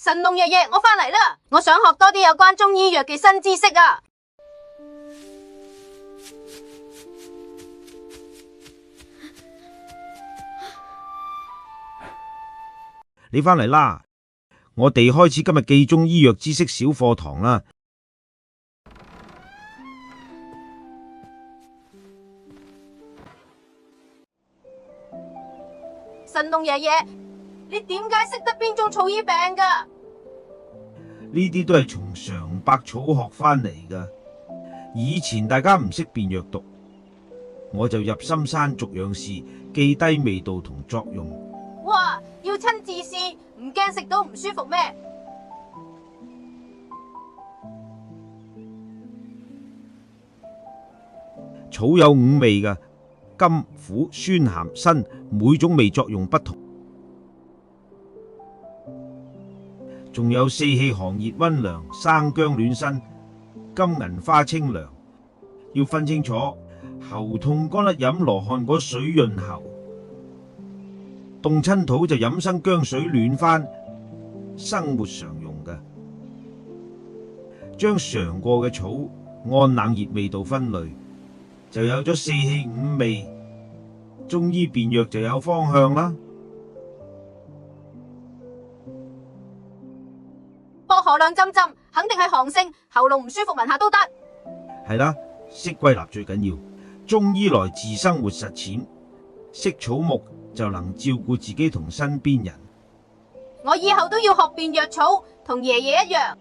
神農爺爺，我返嚟啦！我想學多啲有關中醫藥嘅新知識啊！你返嚟啦，我哋開始今日記中醫藥知識小課堂啦。神農爺爺，你點解識得邊種草醫病噶？呢啲都係從嘗百草學翻嚟噶。以前大家唔識辨藥毒，我就入深山逐樣試，記低味道同作用。哇！要親自試，唔驚食到唔舒服咩？草有5味噶，甘、苦、酸、鹹、辛，每種味作用不同。仲有四氣寒熱溫涼、生薑暖身、金銀花清涼。要分清楚，喉痛乾甩飲羅漢果水潤喉，凍親肚就飲生薑水暖翻，生活常用嘅。將嘗過嘅草按冷熱味道分類，就有咗四氣5味，中醫辨藥就有方向啦。薄荷兩浸浸，肯定係寒性，喉嚨唔舒服聞下都得。係啦，識歸納最緊要。中醫來自生活實踐，識草木就能照顧自己同身邊人。我以後都要學辨藥草，同爺爺一樣。